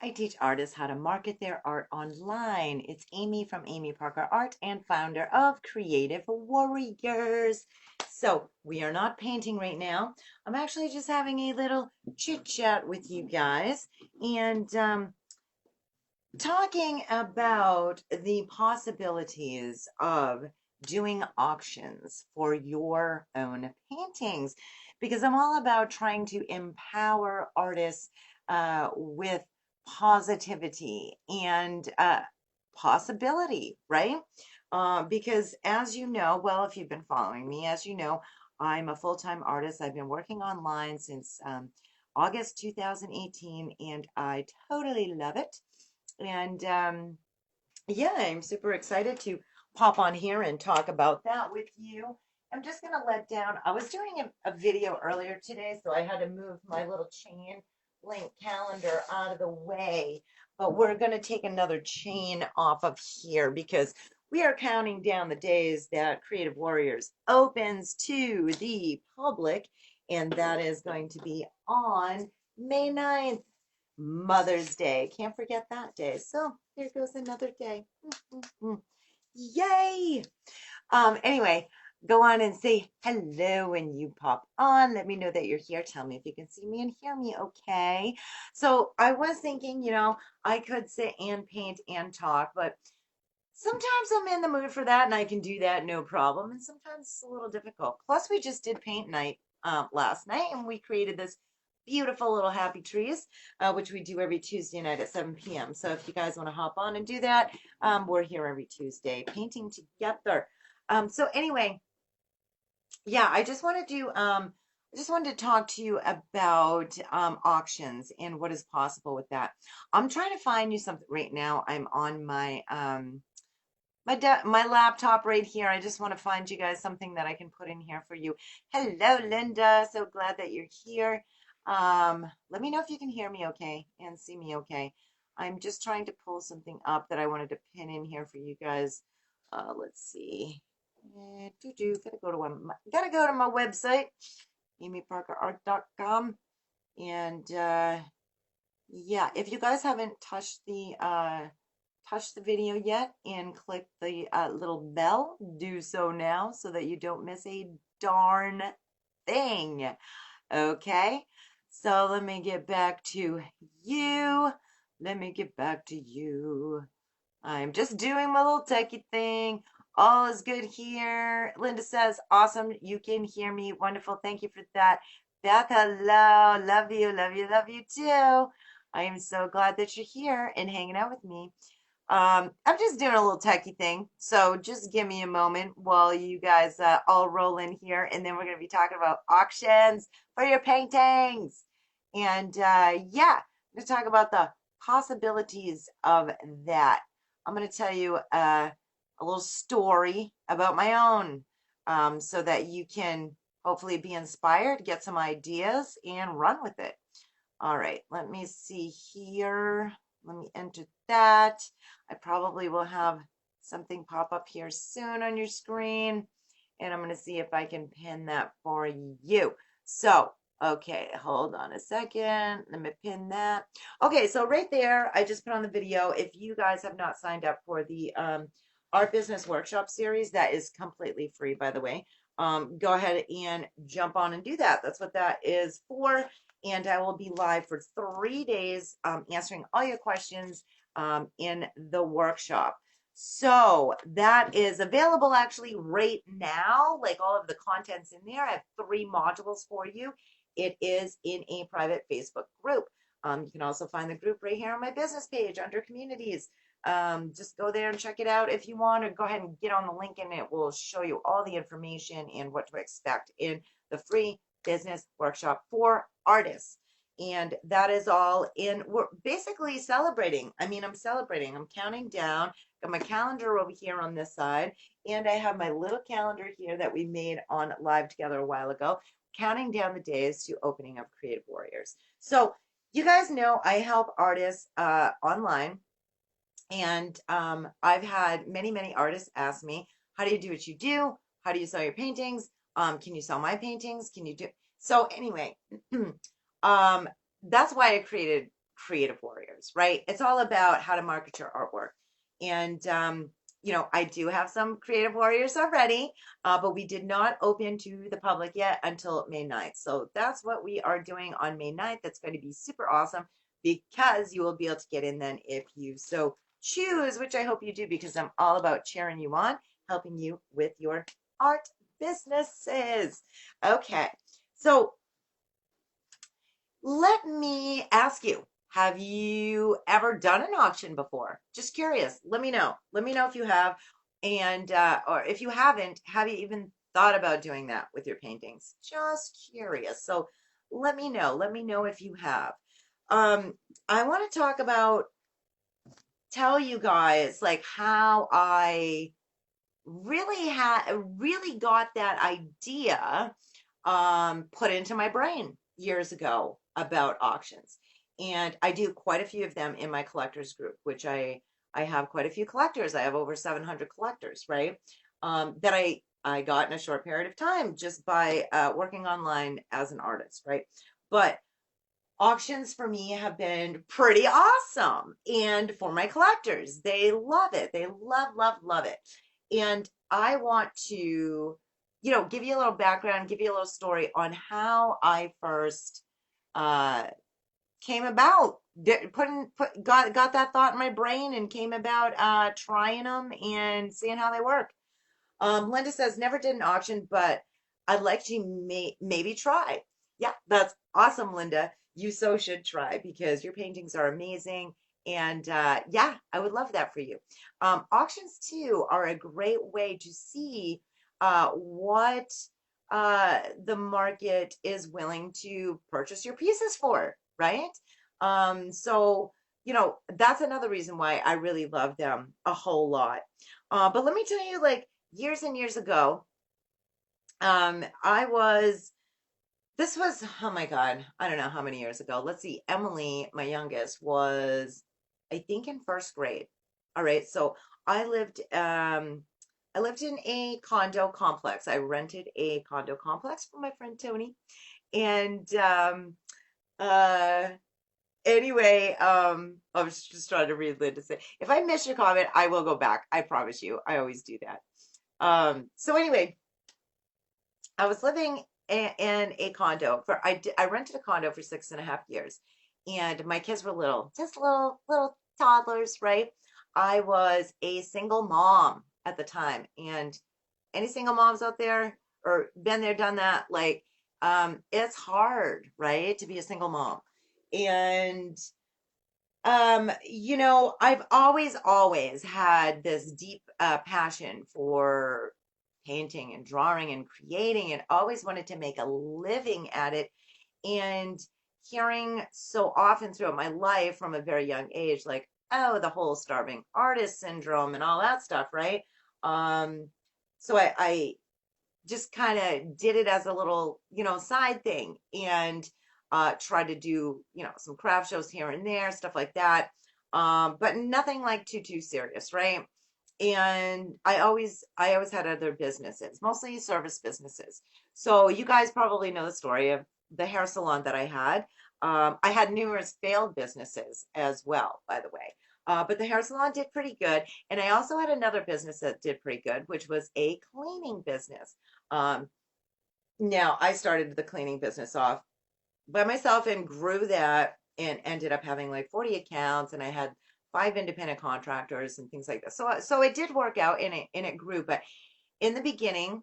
I teach artists how to market their art online. It's Amy from Amy Parker Art and founder of Creative Warriors. So, we are not painting right now. I'm actually just having a little chit chat with you guys and talking about the possibilities of doing auctions for your own paintings because I'm all about trying to empower artists with positivity and possibility, right? Because as you know, well, if you've been following me, as you know, I'm a full-time artist. I've been working online since August 2018, and I totally love it. And yeah, I'm super excited to pop on here and talk about that with you. I'm just going to let down. I was doing a video earlier today, so I had to move my little chain link calendar out of the way. But we're going to take another chain off of here because we are counting down the days that Creative Warriors opens to the public, and that is going to be on May 9th. Mother's Day. Can't forget that day. So there goes another day. Yay! Anyway, go on and say hello when you pop on. Let me know that you're here. Tell me if you can see me and hear me, okay? So I was thinking, I could sit and paint and talk, but sometimes I'm in the mood for that and I can do that no problem. And sometimes it's a little difficult. Plus, we just did paint night last night and we created this beautiful little happy trees, which we do every Tuesday night at 7 p.m. So if you guys want to hop on and do that, we're here every Tuesday painting together. So anyway, yeah, I just wanted to talk to you about auctions and what is possible with that. I'm trying to find you something right now. I'm on my laptop right here. I just want to find you guys something that I can put in here for you. Hello, Linda. So glad that you're here. Let me know if you can hear me okay and see me okay. I'm just trying to pull something up that I wanted to pin in here for you guys. Let's see. Gotta go to my website, amyparkerart.com. And yeah, if you guys haven't touch the video yet and click the little bell, do so now so that you don't miss a darn thing. Okay, so let me get back to you. Let me get back to you. I'm just doing my little techie thing. All is good here. Linda says, awesome. You can hear me. Wonderful. Thank you for that. Beth, hello. Love you. Love you. Love you too. I am so glad that you're here and hanging out with me. I'm just doing a little techie thing, so just give me a moment while you guys all roll in here, and then we're going to be talking about auctions for your paintings. And yeah, I'm going to talk about the possibilities of that. I'm going to tell you a little story about my own so that you can hopefully be inspired, get some ideas, and run with it. All right, let me see here. Let me enter that. I probably will have something pop up here soon on your screen. And I'm going to see if I can pin that for you. So, okay, hold on a second. Let me pin that. Okay, so right there, I just put on the video. If you guys have not signed up for the Art Business Workshop series, that is completely free, by the way. Go ahead and jump on and do that. That's what that is for. And I will be live for 3 days answering all your questions in the workshop. So that is available actually right now, like all of the contents in there. I have 3 modules for you. It is in a private Facebook group. You can also find the group right here on my business page under communities. Just go there and check it out if you want, or go ahead and get on the link and it will show you all the information and what to expect in the free business workshop for artists. And that is all in. We're basically celebrating. I mean, I'm celebrating. I'm counting down. Got my calendar over here on this side, and I have my little calendar here that we made on live together a while ago, counting down the days to opening of Creative Warriors. So you guys know I help artists online, and I've had many artists ask me, how do you do what you do? How do you sell your paintings? Can you sell my paintings? Can you do? So anyway, that's why I created Creative Warriors. collectors, right? It's all about how to market your artwork. And, I do have some creative warriors already, but we did not open to the public yet until May 9th. So that's what we are doing on May 9th. That's going to be super awesome because you will be able to get in then if you so choose, which I hope you do because I'm all about cheering you on, helping you with your art businesses. Okay, so let me ask you, have you ever done an auction before? Just curious. Let me know. Let me know if you have. And, or if you haven't, have you even thought about doing that with your paintings? Just curious. So let me know. Let me know if you have. Um, I want to talk about, tell you guys like how I really got that idea put into my brain years ago about auctions. And I do quite a few of them in my collectors group, which I have quite a few collectors. I have over 700 collectors, right? That I got in a short period of time just by working online as an artist, right? But auctions for me have been pretty awesome. And for my collectors, they love it. They love, love, love it. And I want to, give you a little background, give you a little story on how I first uh, came about. Got that thought in my brain and came about trying them and seeing how they work. Linda says, never did an auction, but I'd like to maybe try. Yeah, that's awesome, Linda. You so should try because your paintings are amazing. And yeah, I would love that for you. Auctions, too, are a great way to see what the market is willing to purchase your pieces for, right? So, that's another reason why I really love them a whole lot. But let me tell you, like, years and years ago, I was, this was, oh my God, I don't know how many years ago. Let's see, Emily, my youngest, was, I think, in first grade. All right, so I lived, I lived in a condo complex. I rented a condo complex from my friend Tony. And uh, anyway, I was just trying to read Linda say, if I miss your comment, I will go back. I promise you. I always do that. So anyway, I was living in a condo for I rented a condo for 6.5 years, and my kids were little, just little toddlers, right? I was a single mom at the time, and any single moms out there or been there, done that, like it's hard, right, to be a single mom. And I've always had this deep passion for painting and drawing and creating and always wanted to make a living at it. And hearing so often throughout my life from a very young age, like, oh, the whole starving artist syndrome and all that stuff, right? Um, so I just kind of did it as a little, side thing and tried to do, some craft shows here and there, stuff like that. But nothing like too serious, right? And I always had other businesses, mostly service businesses. So you guys probably know the story of the hair salon that I had. I had numerous failed businesses as well, by the way. But the hair salon did pretty good. And I also had another business that did pretty good, which was a cleaning business. Um, Now, I started the cleaning business off by myself and grew that and ended up having like 40 accounts, and I had 5 independent contractors and things like that. So it did work out and it grew. But in the beginning,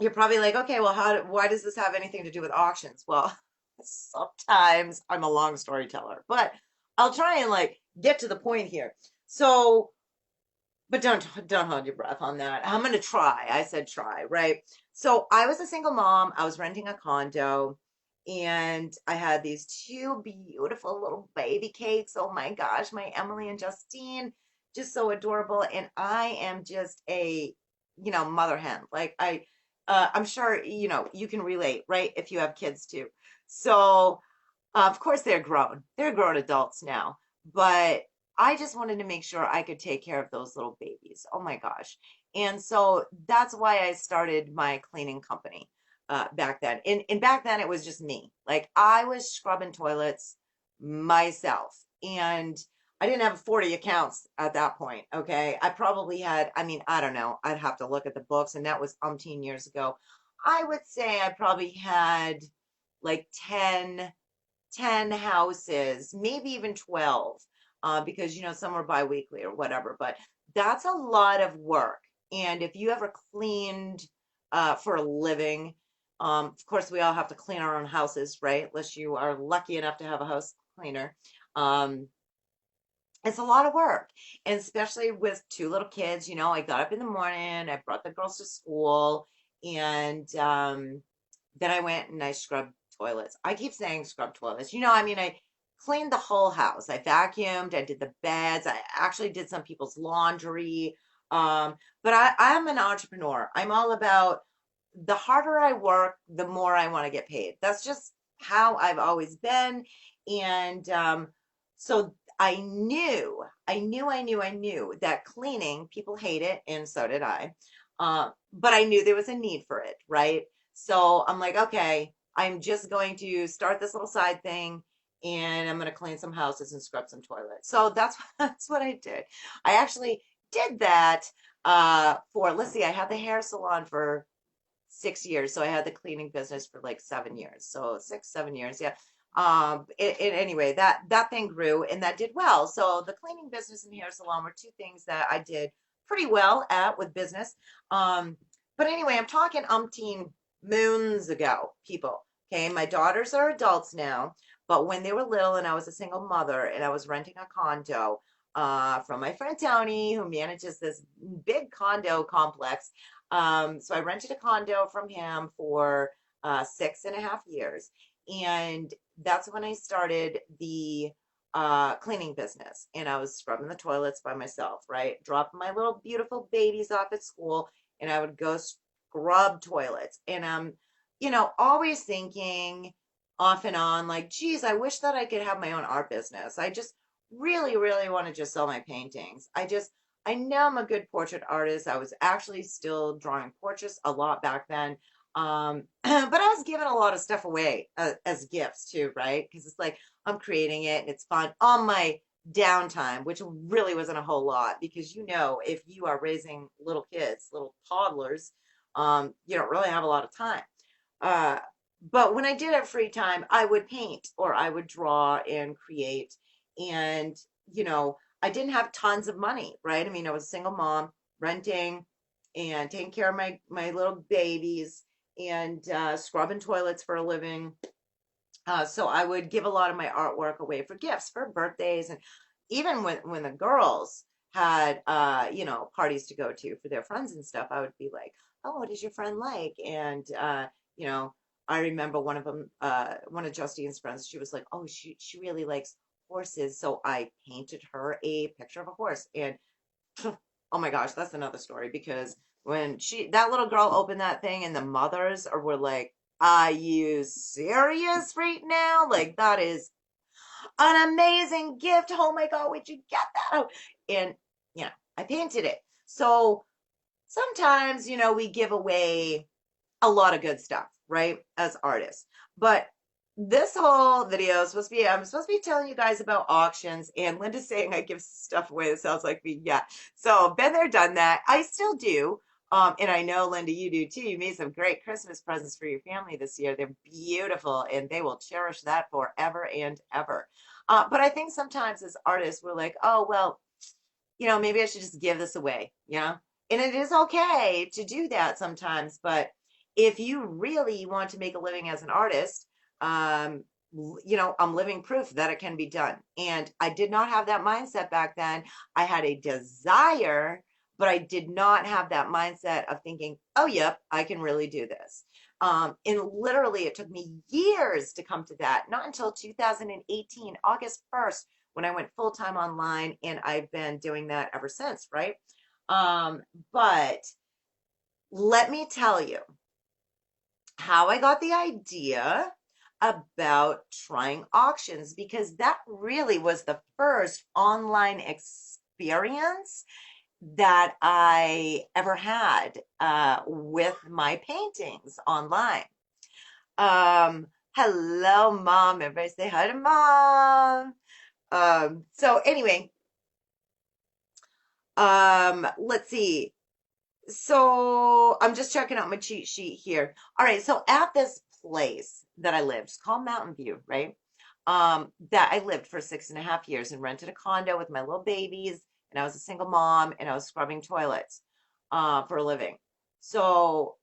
you're probably like, okay, well, why does this have anything to do with auctions? Well, sometimes I'm a long storyteller, but I'll try and like get to the point here. So but don't hold your breath on that. I'm gonna try. I said try, right? So I was a single mom. I was renting a condo, and I had these two beautiful little baby cakes. Oh my gosh, my Emily and Justine, just so adorable. And I am just a, mother hen. Like I'm sure you can relate, right? If you have kids too. So of course, they're grown. They're grown adults now. But I just wanted to make sure I could take care of those little babies. Oh my gosh. And so that's why I started my cleaning company back then. And back then, it was just me. Like I was scrubbing toilets myself. And I didn't have 40 accounts at that point. Okay. I probably had, I mean, I don't know. I'd have to look at the books, and that was umpteen years ago. I would say I probably had like 10 houses, maybe even 12, because, some were biweekly or whatever. But that's a lot of work. And if you ever cleaned for a living, of course, we all have to clean our own houses, right? Unless you are lucky enough to have a house cleaner. Um, it's a lot of work, and especially with two little kids. I got up in the morning, I brought the girls to school, and then I went and I scrubbed toilets. I keep saying scrub toilets. I mean, I cleaned the whole house. I vacuumed, I did the beds, I actually did some people's laundry. Um, but I'm an entrepreneur. I'm all about, the harder I work, the more I want to get paid. That's just how I've always been. And so I knew that cleaning, people hate it, and so did I. But I knew there was a need for it, right? So I'm like, okay, I'm just going to start this little side thing, and I'm going to clean some houses and scrub some toilets. So that's that's what I did. I actually did that for, let's see, I had the hair salon for 6 years. So I had the cleaning business for like 7 years. So 6, 7 years, yeah. Anyway, that thing grew, and that did well. So the cleaning business and hair salon were two things that I did pretty well at with business. Um, but anyway, I'm talking umpteen moons ago, people. Okay, my daughters are adults now, but when they were little and I was a single mother and I was renting a condo from my friend Tony, who manages this big condo complex. So I rented a condo from him for 6.5 years. And that's when I started the cleaning business. And I was scrubbing the toilets by myself, right? Dropping my little beautiful babies off at school, and I would go scrub toilets. And I'm, always thinking off and on, like, geez, I wish that I could have my own art business. I just really, really want to just sell my paintings. I know I'm a good portrait artist. I was actually still drawing portraits a lot back then. But I was giving a lot of stuff away as gifts too, right? Because it's like I'm creating it and it's fun on my downtime, which really wasn't a whole lot, because if you are raising little kids, little toddlers, you don't really have a lot of time. Uh, but when I did have free time, I would paint or I would draw and create. And, I didn't have tons of money, right? I mean, I was a single mom, renting and taking care of my little babies, and scrubbing toilets for a living. So I would give a lot of my artwork away for gifts, for birthdays, and even when the girls had parties to go to for their friends and stuff, I would be like, "Oh, what is your friend like?" And you know, I remember one of them, one of Justine's friends. She was like, "Oh, she really likes horses," so I painted her a picture of a horse. And oh my gosh, that's another story, because when that little girl opened that thing, and the mothers were like, "Are you serious right now? Like, that is an amazing gift. Oh my God, where'd you get that?" Oh, and I painted it. So sometimes, we give away a lot of good stuff, right? As artists. But this whole video is I'm supposed to be telling you guys about auctions, and Linda's saying I give stuff away. That sounds like me. Yeah. So been there, done that. I still do. And I know, Linda, you do too. You made some great Christmas presents for your family this year. They're beautiful, and they will cherish that forever and ever. But I think sometimes as artists, we're like, oh, well, maybe I should just give this away, And it is okay to do that sometimes, but if you really want to make a living as an artist, um, I'm living proof that it can be done. And I did not have that mindset back then. I had a desire, but I did not have that mindset of thinking, oh, yep, I can really do this. And literally, it took me years to come to that, not until 2018, August 1st, when I went full time online, and I've been doing that ever since, right? But let me tell you how I got the idea about trying auctions, because that really was the first online experience that I ever had with my paintings online. Hello, Mom. Everybody say hi to Mom. So anyway, let's see. So I'm just checking out my cheat sheet here. All right, so at this place that I lived, it's called Mountain View, right? That I lived for 6.5 years and rented a condo with my little babies, and I was a single mom, and I was scrubbing toilets, for a living. So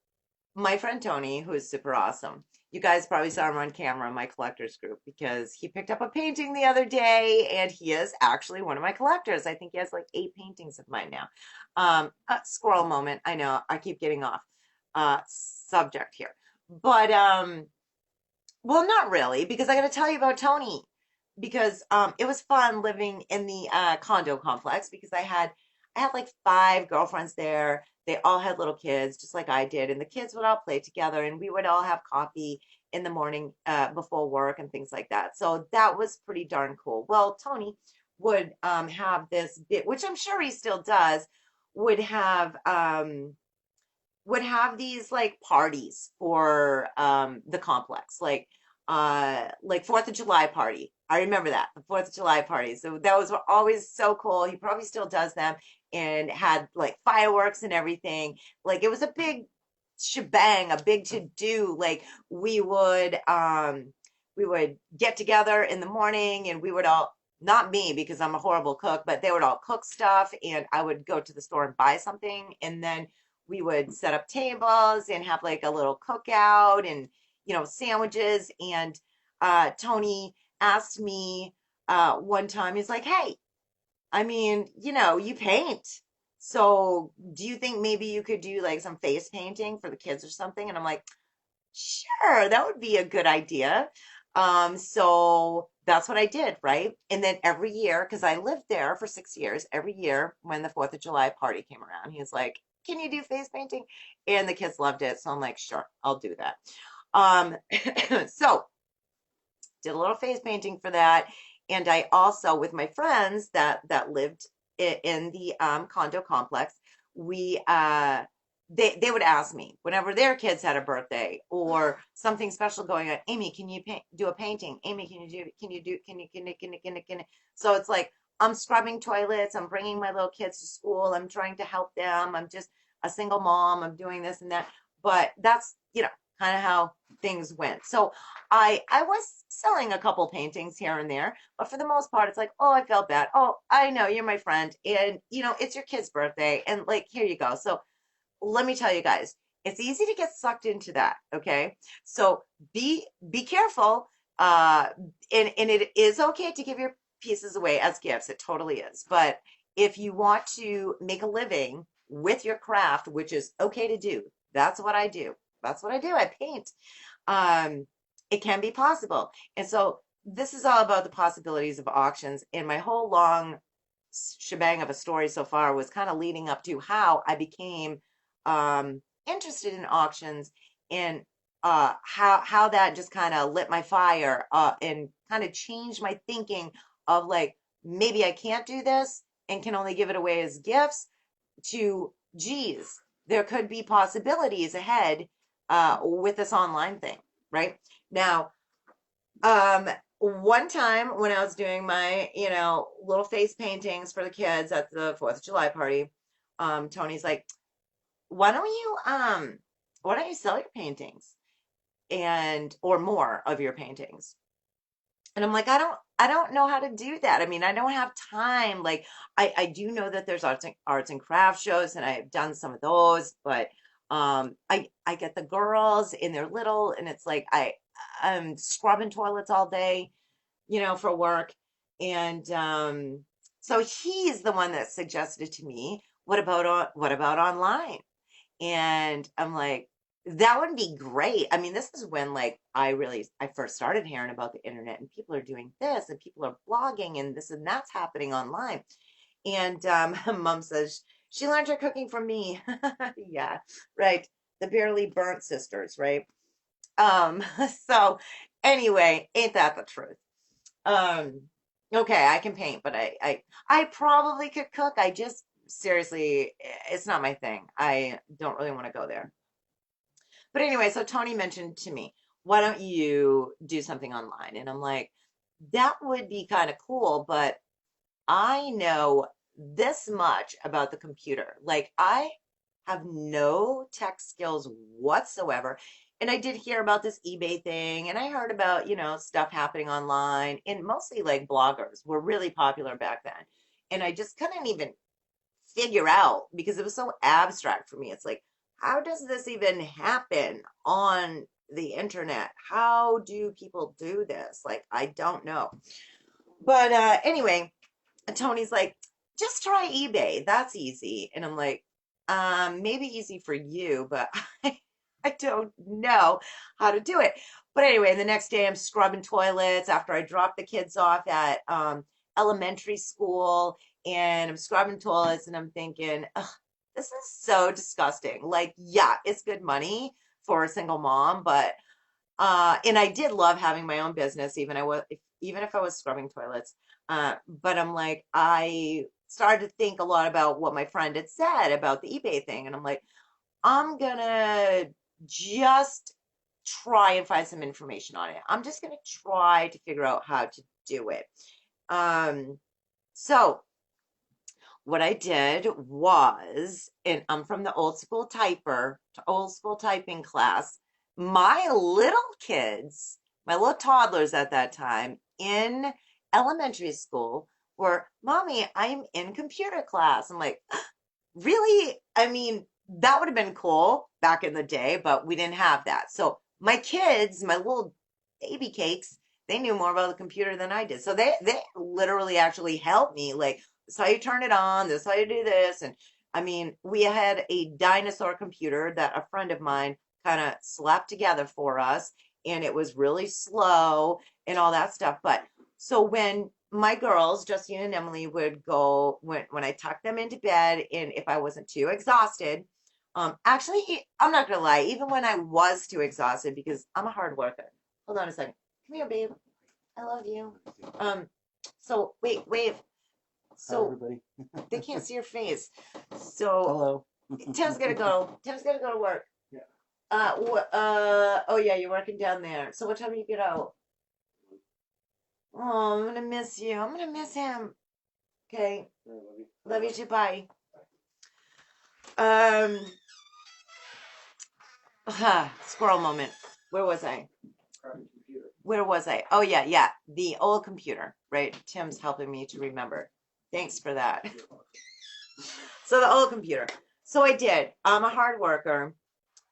my friend Tony, who is super awesome. You guys probably saw him on camera in my collectors group because he picked up a painting the other day and he is actually one of my collectors. I think he has like 8 paintings of mine now. Squirrel moment. I know I keep getting off subject here. But well, not really, because I got to tell you about Tony. Because it was fun living in the condo complex because I had like 5 girlfriends there. They all had little kids, just like I did, and the kids would all play together, and we would all have coffee in the morning before work and things like that. So that was pretty darn cool. Well, Tony would have this bit, which I'm sure he still does, would have these like parties for the complex, like 4th of July party. I remember that, the 4th of July party. So that was always so cool. He probably still does them and had like fireworks and everything. Like it was a big shebang, a big to do. Like we would get together in the morning and we would all, not me because I'm a horrible cook, but they would all cook stuff and I would go to the store and buy something, and then we would set up tables and have like a little cookout and sandwiches. And Tony asked me one time, he's like, hey, I mean, you paint, so do you think maybe you could do like some face painting for the kids or something? And I'm like, sure, that would be a good idea. So that's what I did, right? And then every year, because I lived there for 6 years, every year when the 4th of July party came around, he was like, can you do face painting? And the kids loved it. So I'm like, sure, I'll do that. Um, so did a little face painting for that. And I also, with my friends that lived in the condo complex, we they would ask me whenever their kids had a birthday or something special going on. Amy, can you do a painting? Amy, can you? So it's like I'm scrubbing toilets. I'm bringing my little kids to school. I'm trying to help them. I'm just a single mom. I'm doing this and that. But that's kind of how things went. So I was selling a couple paintings here and there, but for the most part, it's like, oh, I felt bad. Oh, I know you're my friend, and it's your kid's birthday, and like here you go. So let me tell you guys, it's easy to get sucked into that. Okay, so be careful. Uh, and it is okay to give your pieces away as gifts. It totally is. But if you want to make a living with your craft, which is okay to do, that's what I do. That's what I do. I paint. um, it can be possible. And so this is all about the possibilities of auctions. And my whole long shebang of a story so far was kind of leading up to how I became interested in auctions, and how that just kind of lit my fire and kind of changed my thinking of like, maybe I can't do this and can only give it away as gifts, to geez, there could be possibilities ahead with this online thing, right? Now, one time when I was doing my, little face paintings for the kids at the 4th of July party, Tony's like, why don't you, why don't you sell your paintings and, or more of your paintings? And I'm like, I don't know how to do that. I mean, I don't have time. Like I do know that there's arts and crafts shows and I've done some of those, but I get the girls and they're little and it's like I'm scrubbing toilets all day, for work. And so he's the one that suggested to me, what about online? And I'm like, that would be great. I mean, this is when like I first started hearing about the internet and people are doing this and people are blogging and this and that's happening online. And mom says she learned her cooking from me. Yeah, right. The barely burnt sisters, right? Um, so anyway, ain't that the truth? Um, okay, I can paint, but I probably could cook. I just seriously, it's not my thing. I don't really want to go there. But anyway, so Tony mentioned to me, why don't you do something online? And I'm like, that would be kind of cool, but I know this much about the computer. Like, I have no tech skills whatsoever. And I did hear about this eBay thing, and I heard about, stuff happening online, and mostly like bloggers were really popular back then. And I just couldn't even figure out because it was so abstract for me. It's like, how does this even happen on the internet? How do people do this? Like, I don't know. But anyway, Tony's like, just try eBay. That's easy. And I'm like, maybe easy for you, but I don't know how to do it. But anyway, the next day I'm scrubbing toilets after I dropped the kids off at elementary school, and I'm scrubbing toilets, and I'm thinking, ugh, this is so disgusting. Like, yeah, it's good money for a single mom, but and I did love having my own business, even if I was scrubbing toilets. But I'm like, I started to think a lot about what my friend had said about the eBay thing, and I'm like, I'm gonna just try and find some information on it. I'm just gonna try to figure out how to do it. So what I did was, and I'm from the old school typing class. My little kids, my little toddlers at that time in elementary school were, Mommy, I'm in computer class. I'm like, really? I mean, that would have been cool back in the day, but we didn't have that. So my kids, my little baby cakes, they knew more about the computer than I did. So they literally actually helped me. Like, this is how you turn it on, this is how you do this. And I mean, we had a dinosaur computer that a friend of mine kind of slapped together for us, and it was really slow and all that stuff. But so when my girls, Justine and Emily, would go when I tucked them into bed, and if I wasn't too exhausted, actually, I'm not gonna lie, even when I was too exhausted, because I'm a hard worker. Hold on a second. Come here, babe. I love you. Um, so wait, wave. Hi, So everybody. they can't see your face. So Hello. Tim's gonna go. Tim's gonna go to work. Yeah. Oh yeah, you're working down there. So what time do you get out? Oh, I'm gonna miss you. I'm gonna miss him. Okay. I love you. Love you too. Bye. Um, squirrel moment. Where was I? Computer. Where was I? Oh yeah, yeah. The old computer, right? Tim's helping me to remember. Thanks for that. So the old computer. So I did. I'm a hard worker,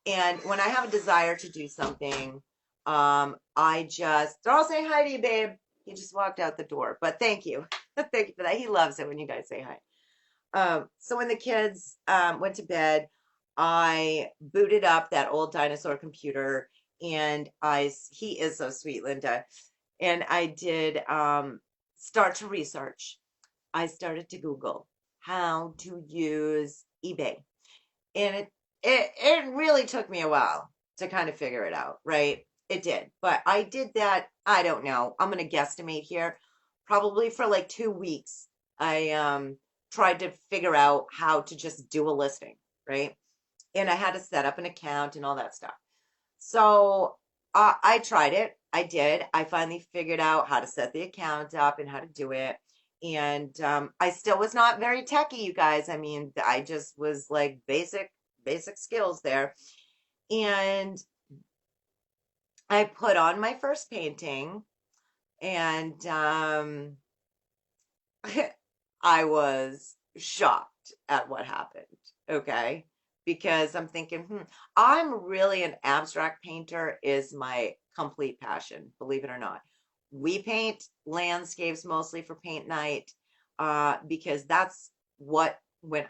and when I have a desire to do something, I just they're all saying hi to you, babe. He just walked out the door, but thank you. Thank you for that. He loves it when you guys say hi. So when the kids went to bed, I booted up that old dinosaur computer, and he is so sweet, Linda. And I did start to research. I started to Google how to use eBay, and it really took me a while to kind of figure it out, right? It did, but I did that. I don't know. I'm gonna guesstimate here, probably for like 2 weeks. I tried to figure out how to just do a listing, right? And I had to set up an account and all that stuff. So I tried it. I did. I finally figured out how to set the account up and how to do it. And I still was not very techy, you guys. I mean, I just was like basic skills there. And I put on my first painting, and I was shocked at what happened. Okay. Because I'm thinking, I'm really an abstract painter, is my complete passion, believe it or not. We paint landscapes mostly for paint night, because that's when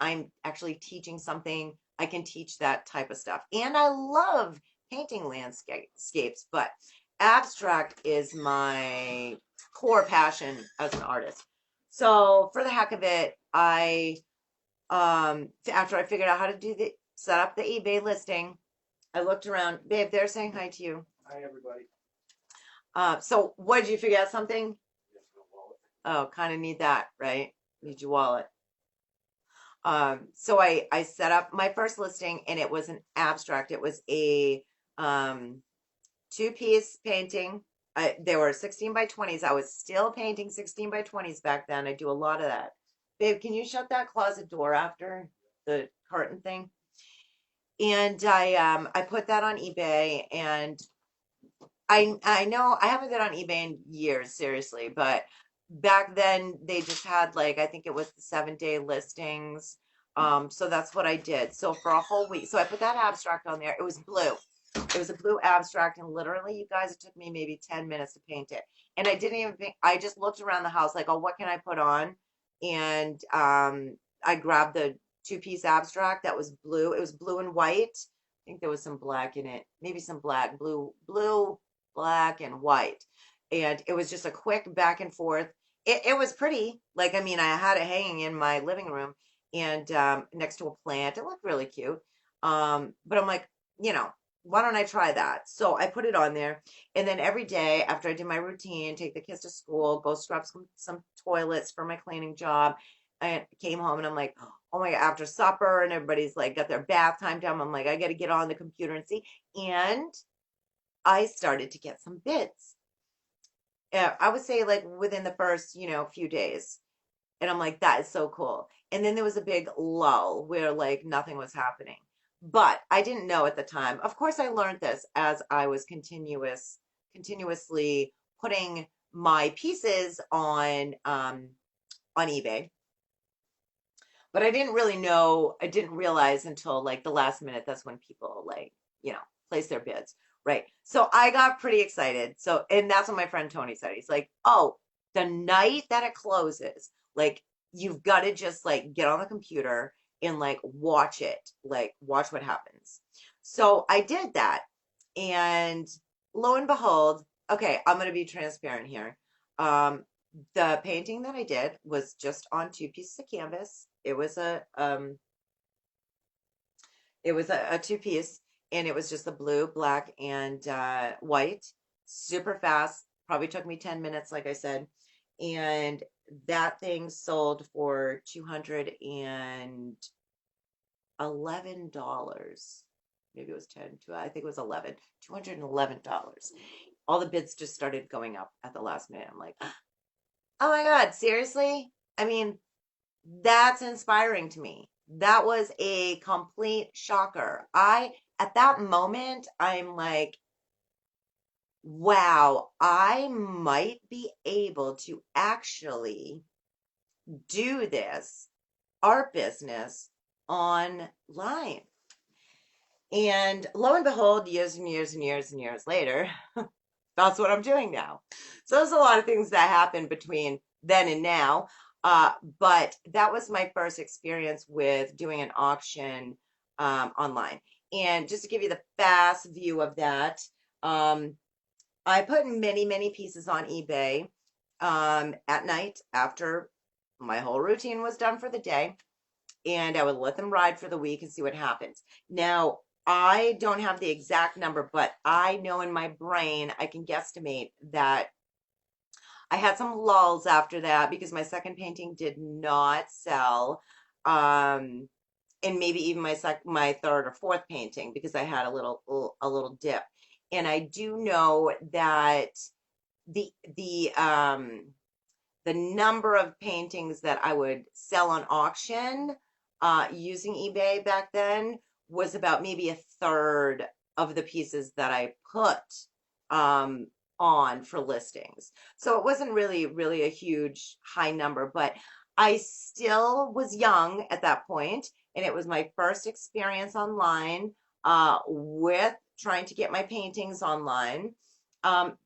I'm actually teaching something, I can teach that type of stuff. And I love painting landscapes, but abstract is my core passion as an artist. So for the heck of it, after I figured out how to set up the eBay listing, I looked around. Babe, they're saying hi to you. Hi, everybody. So what did you figure out something? Yes, no wallet. Oh, kind of need that, right? Need your wallet. So I set up my first listing, and it was an abstract. It was a two-piece painting. They were 16 by 20s. I was still painting 16 by 20s back then. I do a lot of that. Babe, can you shut that closet door after the curtain thing? And I put that on eBay, and I know I haven't been on eBay in years, seriously, but back then they just had like I think it was the 7 day listings. So that's what I did. So for a whole week, so I put that abstract on there. It was blue. It was a blue abstract, and literally, you guys, it took me maybe 10 minutes to paint it. And I didn't even think, I just looked around the house like, oh, what can I put on? And I grabbed the two-piece abstract that was blue. It was blue and white. I think there was some black in it, maybe some black, blue, black, and white. And it was just a quick back and forth. It was pretty. Like, I mean, I had it hanging in my living room and next to a plant. It looked really cute. But I'm like, you know, why don't I try that? So I put it on there. And then every day after I did my routine, take the kids to school, go scrub some toilets for my cleaning job, and came home and I'm like, oh my God, after supper and everybody's like got their bath time down. I'm like, I got to get on the computer and see. And I started to get some bids. I would say like within the first, few days. And I'm like, that is so cool. And then there was a big lull where like nothing was happening. But I didn't know at the time. Of course, I learned this as I was continuously putting my pieces on eBay. But I didn't really know, I didn't realize until like the last minute that's when people like, place their bids. Right. So I got pretty excited. So, and that's what my friend Tony said. He's like, oh, the night that it closes, like, you've got to just like get on the computer and like watch it, like, watch what happens. So I did that. And lo and behold, okay, I'm going to be transparent here. Um, the painting that I did was just on two pieces of canvas. It was a two piece, and it was just the blue, black, and white. Super fast. Probably took me 10 minutes, like I said. And that thing sold for $211. Maybe it was 10. I think it was 11. $211. All the bids just started going up at the last minute. I'm like, oh my God, seriously? I mean, that's inspiring to me. That was a complete shocker. At that moment, I'm like, wow, I might be able to actually do this art business online. And lo and behold, years and years and years and years later, that's what I'm doing now. So there's a lot of things that happened between then and now. But that was my first experience with doing an auction online. And just to give you the fast view of that, um, I put many, many pieces on eBay at night after my whole routine was done for the day, and I would let them ride for the week and see what happens. Now, I don't have the exact number, but I know in my brain I can guesstimate that I had some lulls after that because my second painting did not sell. And maybe even my third or fourth painting because I had a little dip. And I do know that the the um the number of paintings that I would sell on auction using eBay back then was about maybe a third of the pieces that I put um, on for listings. So it wasn't really, really a huge high number, but I still was young at that point, and it was my first experience online with trying to get my paintings online. Um,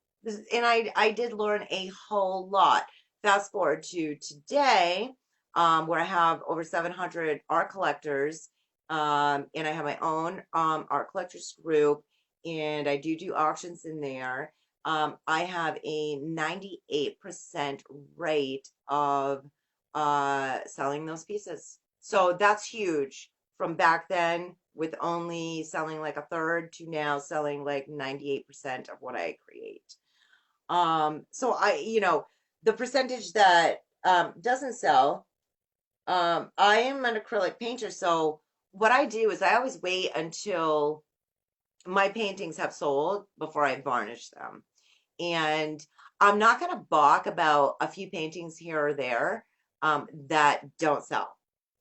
and I did learn a whole lot. Fast forward to today, where I have over 700 art collectors, and I have my own art collectors group, and I do auctions in there. I have a 98% rate of selling those pieces. So that's huge from back then with only selling like a third to now selling like 98% of what I create. So the percentage that doesn't sell, I am an acrylic painter, so what I do is I always wait until my paintings have sold before I varnish them. And I'm not going to balk about a few paintings here or there that don't sell.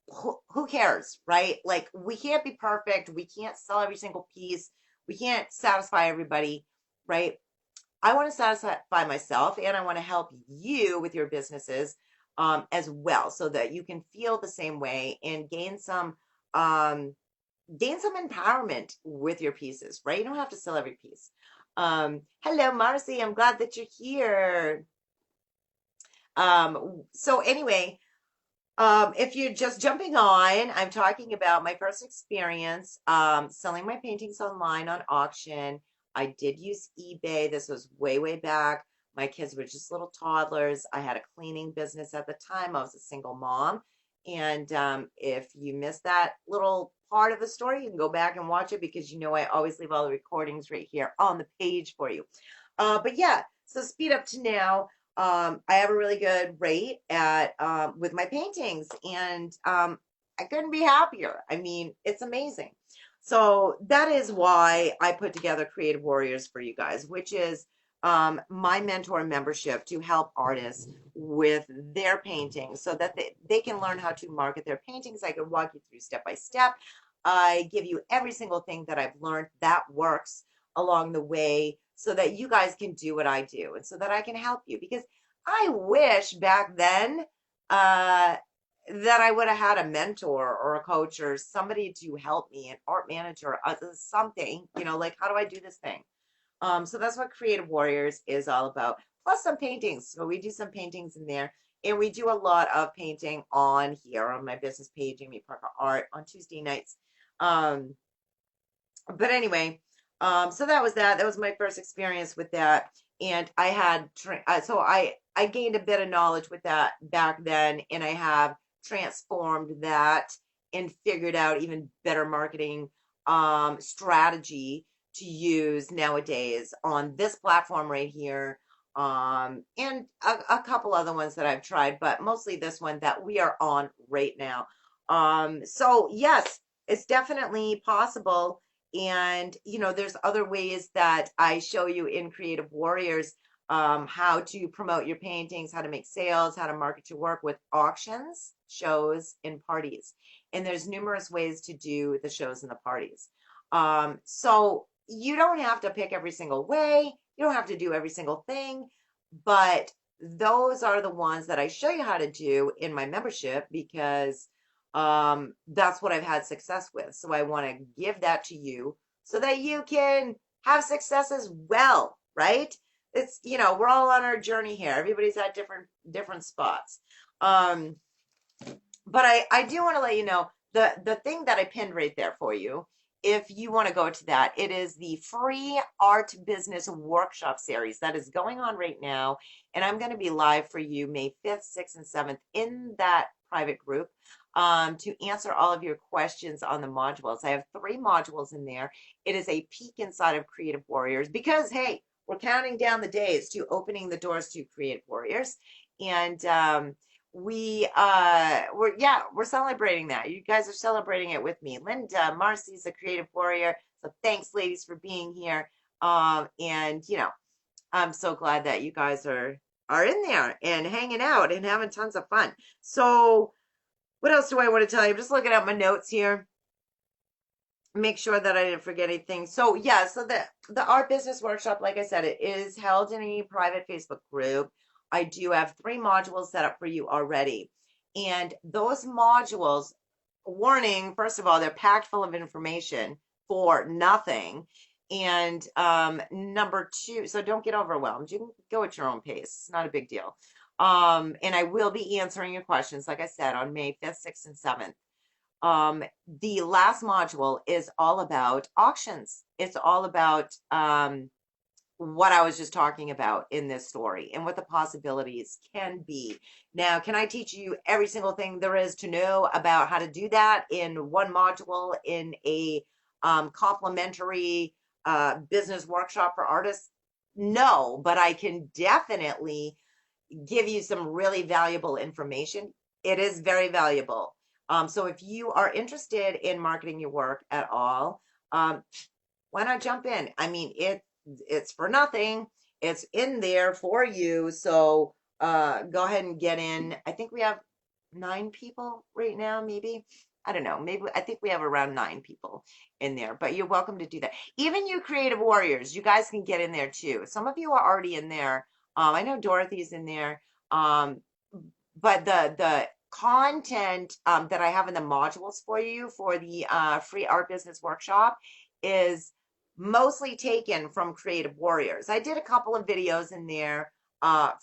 Who cares, right? Like, we can't be perfect. We can't sell every single piece. We can't satisfy everybody, right? I want to satisfy myself, and I want to help you with your businesses as well, so that you can feel the same way and um, gain some empowerment with your pieces, right? You don't have to sell every piece. Hello, Marcy. I'm glad that you're here. So anyway, if you're just jumping on, I'm talking about my first experience selling my paintings online on auction. I did use eBay. This was way, way back. My kids were just little toddlers. I had a cleaning business at the time. I was a single mom. And if you missed that little part of the story, you can go back and watch it, because you know I always leave all the recordings right here on the page for you. But yeah, so speed up to now. I have a really good rate at with my paintings, and I couldn't be happier. I mean, it's amazing. So that is why I put together Creative Warriors for you guys, which is my mentor membership to help artists with their paintings, so that they can learn how to market their paintings. I can walk you through step by step. I give you every single thing that I've learned that works along the way, so that you guys can do what I do, and so that I can help you, because I wish back then uh, that I would have had a mentor or a coach or somebody to help me, an art manager, something, like, how do I do this thing? So that's what Creative Warriors is all about. Plus some paintings. So we do some paintings in there. And we do a lot of painting on here on my business page, Amy Parker Art, on Tuesday nights. Um, but anyway, so that was that. That was my first experience with that, and I had so I gained a bit of knowledge with that back then, and I have transformed that and figured out even better marketing strategy to use nowadays on this platform right here. And a couple other ones that I've tried, but mostly this one that we are on right now. So yes, it's definitely possible. And, there's other ways that I show you in Creative Warriors, how to promote your paintings, how to make sales, how to market your work with auctions, shows, and parties. And there's numerous ways to do the shows and the parties. So you don't have to pick every single way, you don't have to do every single thing, but those are the ones that I show you how to do in my membership, because that's what I've had success with. So I want to give that to you so that you can have success as well, right? It's, we're all on our journey here. Everybody's at different spots. Um, but I do want to let you know the thing that I pinned right there for you. If you want to go to that, it is the free art business workshop series that is going on right now. And I'm going to be live for you May 5th, 6th, and 7th in that private group to answer all of your questions on the modules. I have 3 modules in there. It is a peek inside of Creative Warriors, because, hey, we're counting down the days to opening the doors to Creative Warriors. And we're celebrating that. You guys are celebrating it with me. Linda, Marcy's a creative warrior. So thanks, ladies, for being here. And I'm so glad that you guys are in there and hanging out and having tons of fun. So what else do I want to tell you? I'm just looking at my notes here. Make sure that I didn't forget anything. So yeah, so the art business workshop, like I said, it is held in a private Facebook group. I do have 3 modules set up for you already. And those modules, warning, first of all, they're packed full of information for nothing. And number 2, so don't get overwhelmed. You can go at your own pace. It's not a big deal. And I will be answering your questions, like I said, on May 5th, 6th, and 7th. The last module is all about auctions. It's all about what I was just talking about in this story and what the possibilities can be. Now, can I teach you every single thing there is to know about how to do that in one module in a complimentary business workshop for artists? No, but I can definitely give you some really valuable information. It is very valuable. So if you are interested in marketing your work at all, why not jump in? I mean, it's for nothing. It's in there for you. So go ahead and get in. I think we have 9 people right now, maybe. I don't know. Maybe I think we have around 9 people in there, but you're welcome to do that. Even you creative warriors, you guys can get in there too. Some of you are already in there. I know Dorothy's in there. Um, but the content that I have in the modules for you for the free art business workshop is mostly taken from Creative Warriors. I did a couple of videos in there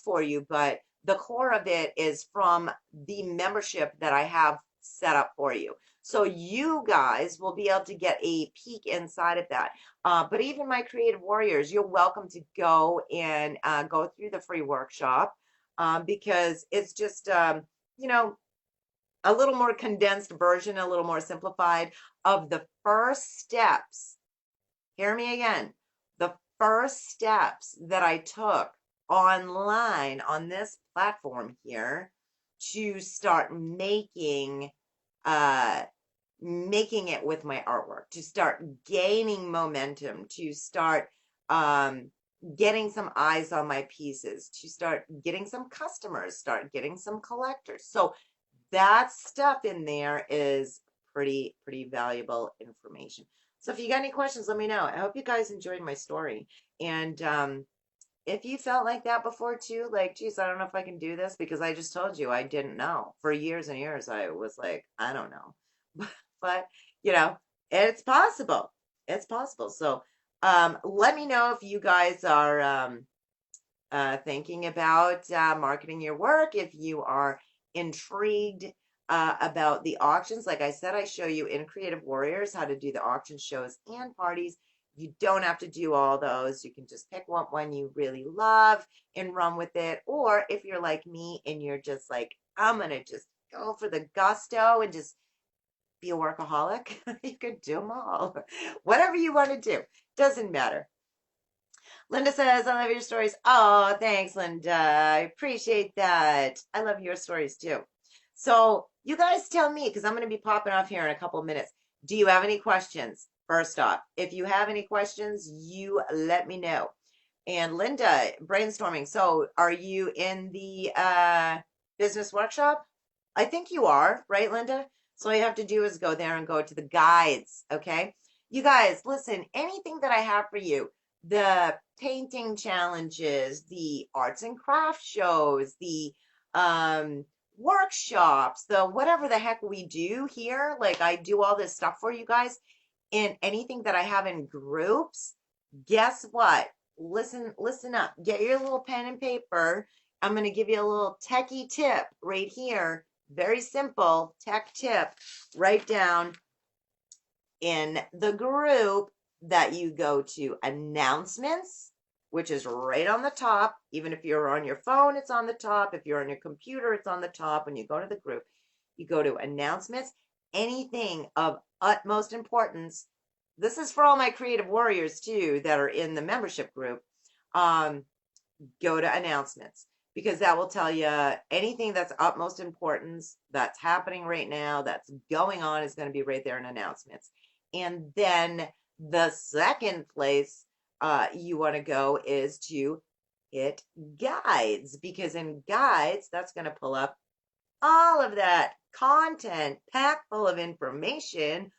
for you, but the core of it is from the membership that I have set up for you. So you guys will be able to get a peek inside of that. But even my Creative Warriors, you're welcome to go and go through the free workshop because it's just, you know, a little more condensed version, a little more simplified of the first steps. Hear me again. The first steps that I took online on this platform here to start uh, making it with my artwork, to start gaining momentum, to start um, getting some eyes on my pieces, to start getting some customers, start getting some collectors. So that stuff in there is pretty valuable information. So if you got any questions, let me know. I hope you guys enjoyed my story. And if you felt like that before too, like, geez, I don't know if I can do this because I just told you I didn't know. For years and years, I was like, I don't know. But, you know, it's possible. It's possible. So let me know if you guys are thinking about marketing your work, if you are intrigued about the auctions. Like I said, I show you in Creative Warriors how to do the auction shows and parties. You don't have to do all those. You can just pick one you really love and run with it. Or if you're like me and you're just like, I'm going to just go for the gusto and just be a workaholic, you could do them all. Whatever you want to do, doesn't matter. Linda says, I love your stories. Oh, thanks, Linda. I appreciate that. I love your stories too. So, you guys tell me, because I'm going to be popping off here in a couple of minutes. Do you have any questions? First off, if you have any questions, you let me know. And Linda, brainstorming. So, are you in the business workshop? I think you are, right, Linda? So, all you have to do is go there and go to the guides, okay? You guys, listen, anything that I have for you, the painting challenges, the arts and crafts shows, the workshops, the whatever the heck we do here, like I do all this stuff for you guys, and anything that I have in groups, guess what? Listen up. Get your little pen and paper. I'm going to give you a little techie tip right here. Very simple tech tip. Write down in the group that you go to announcements, which is right on the top. Even if you're on your phone, it's on the top. If you're on your computer, it's on the top. When you go to the group, you go to announcements, anything of utmost importance. This is for all my creative warriors too that are in the membership group. Um, Go to announcements because that will tell you anything that's utmost importance that's happening right now, that's going on, is going to be right there in announcements. And then the second place you want to go is to hit guides because in guides, that's going to pull up all of that content packed full of information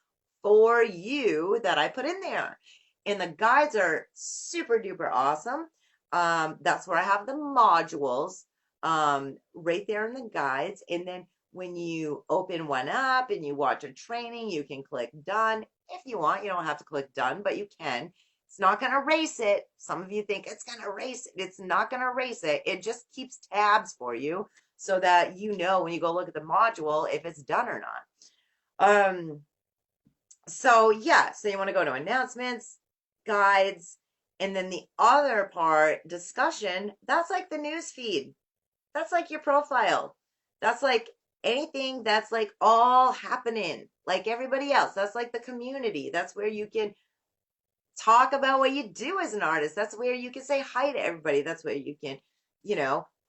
for you that I put in there. And the guides are super duper awesome. That's where I have the modules right there in the guides. And then when you open one up and you watch a training, you can click done. If you want, you don't have to click done, but you can. It's not going to erase it. Some of you think it's going to erase it. It's not going to erase it. It just keeps tabs for you so that you know when you go look at the module if it's done or not. So yeah, so you want to go to announcements, guides, and then the other part, discussion, that's like the news feed. That's like your profile. That's like anything that's like all happening, like everybody else. That's like the community. That's where you can talk about what you do as an artist. That's where you can say hi to everybody. That's where you can,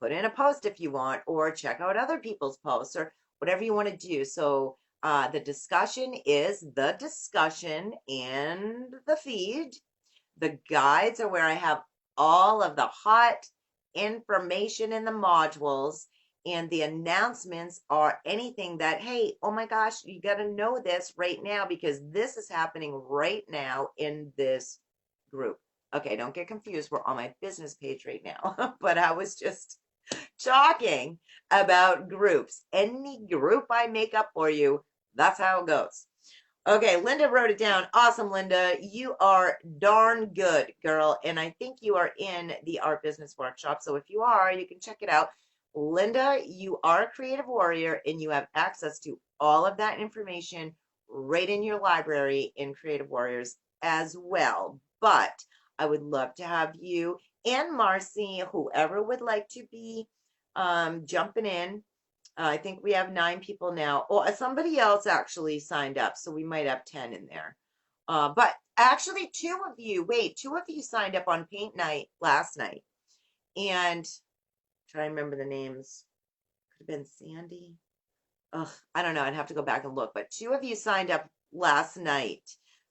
put in a post if you want, or check out other people's posts, or whatever you want to do. So the discussion is the discussion and the feed. The guides are where I have all of the hot information in the modules, and the announcements are anything that, hey, oh my gosh, you got to know this right now because this is happening right now in this group. Okay, don't get confused. We're on my business page right now, but I was just talking about groups. Any group I make up for you, that's how it goes. Okay, Linda wrote it down. Awesome, Linda. You are darn good, girl. And I think you are in the art business workshop. So if you are, you can check it out. Linda, you are a creative warrior and you have access to all of that information right in your library in Creative Warriors as well. But I would love to have you and Marcy, whoever would like to be jumping in. I think we have 9 people now. Oh, somebody else actually signed up, so we might have 10 in there. But actually, two of you signed up on paint night last night. And try to remember the names. Could have been Sandy. Ugh, I don't know. I'd have to go back and look. But 2 of you signed up last night.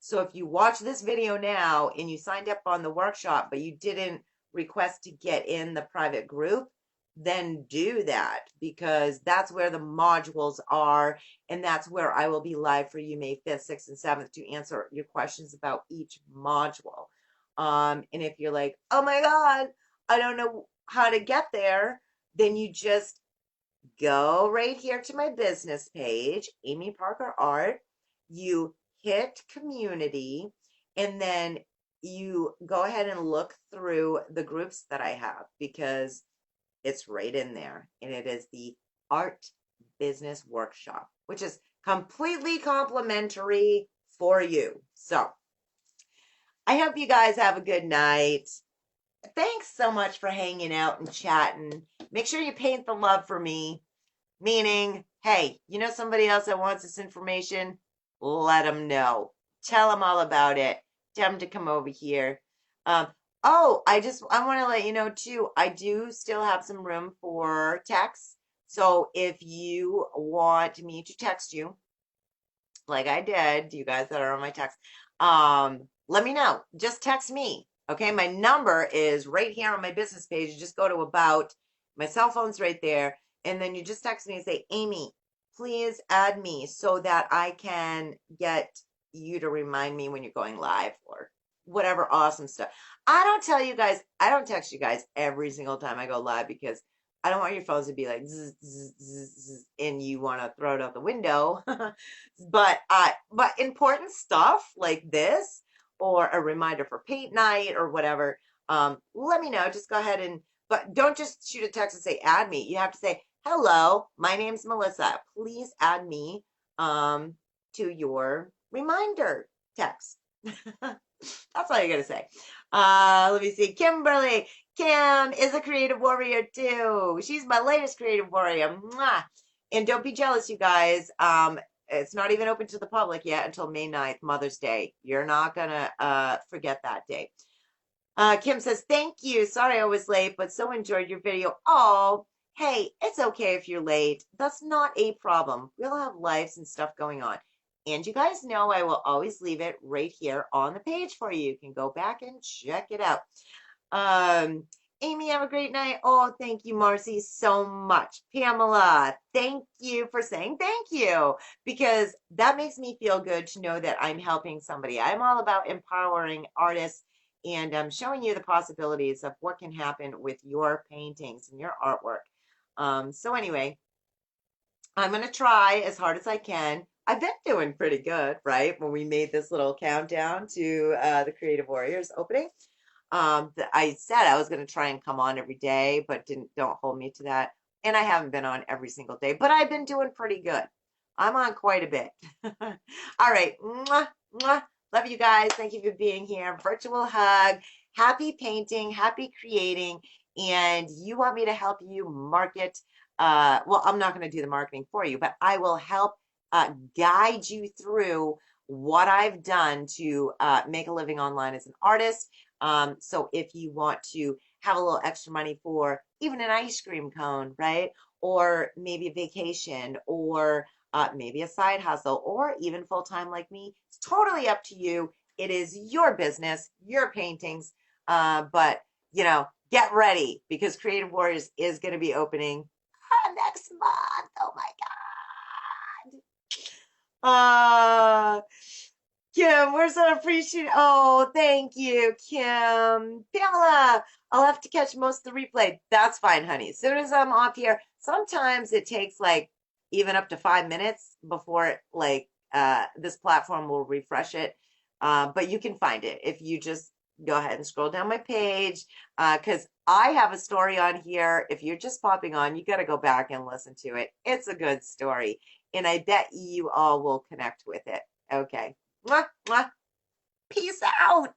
So if you watch this video now and you signed up on the workshop, but you didn't request to get in the private group, then do that because that's where the modules are. And that's where I will be live for you May 5th, 6th, and 7th to answer your questions about each module. And if you're like, oh my God, I don't know how to get there, then you just go right here to my business page, Amy Parker Art. You hit community, and then you go ahead and look through the groups that I have because it's right in there. And it is the Art Business Workshop, which is completely complimentary for you. So I hope you guys have a good night. Thanks so much for hanging out and chatting. Make sure you paint the love for me. Meaning, hey, you know somebody else that wants this information? Let them know. Tell them all about it. Tell them to come over here. Um, I want to let you know too, I do still have some room for text. So if you want me to text you, like I did, you guys that are on my text, let me know. Just text me. Okay, my number is right here on my business page. You just go to about, my cell phone's right there, and then you just text me and say, Amy, please add me so that I can get you to remind me when you're going live or whatever awesome stuff. I don't text you guys every single time I go live because I don't want your phones to be like zzz, zzz, zzz, zzz, and you want to throw it out the window. But important stuff like this or a reminder for paint night or whatever, let me know. Just go ahead and but don't just shoot a text and say add me. You have to say, hello, my name's Melissa. Please add me to your reminder text. That's all you gotta say. Let me see. Kimberly. Kim is a creative warrior too. She's my latest creative warrior. Mwah. And don't be jealous, you guys. It's not even open to the public yet until May 9th, Mother's Day. You're not gonna forget that day. Kim says, thank you. Sorry I was late, but so enjoyed your video. Oh, hey, it's okay if you're late. That's not a problem. We all have lives and stuff going on. And you guys know I will always leave it right here on the page for you. You can go back and check it out. Amy, have a great night. Oh, thank you, Marcy, so much. Pamela, thank you for saying thank you because that makes me feel good to know that I'm helping somebody. I'm all about empowering artists and showing you the possibilities of what can happen with your paintings and your artwork. So anyway, I'm going to try as hard as I can. I've been doing pretty good, right? When we made this little countdown to the Creative Warriors opening. I said I was going to try and come on every day, but don't hold me to that. And I haven't been on every single day, but I've been doing pretty good. I'm on quite a bit. All right. Mwah, mwah. Love you guys. Thank you for being here. Virtual hug. Happy painting, happy creating. And you want me to help you market. Well, I'm not going to do the marketing for you, but I will help guide you through what I've done to make a living online as an artist. So if you want to have a little extra money for even an ice cream cone, right? Or maybe a vacation or maybe a side hustle or even full-time like me, it's totally up to you. It is your business, your paintings. But get ready because Creative Warriors is going to be opening next month. Oh my God. Kim, we're so appreciative. Oh, thank you, Kim. Pamela, I'll have to catch most of the replay. That's fine, honey. As soon as I'm off here, sometimes it takes like even up to 5 minutes before this platform will refresh it. But you can find it if you just go ahead and scroll down my page. Because I have a story on here. If you're just popping on, you got to go back and listen to it. It's a good story, and I bet you all will connect with it. Okay. Mwah, mwah. Peace out.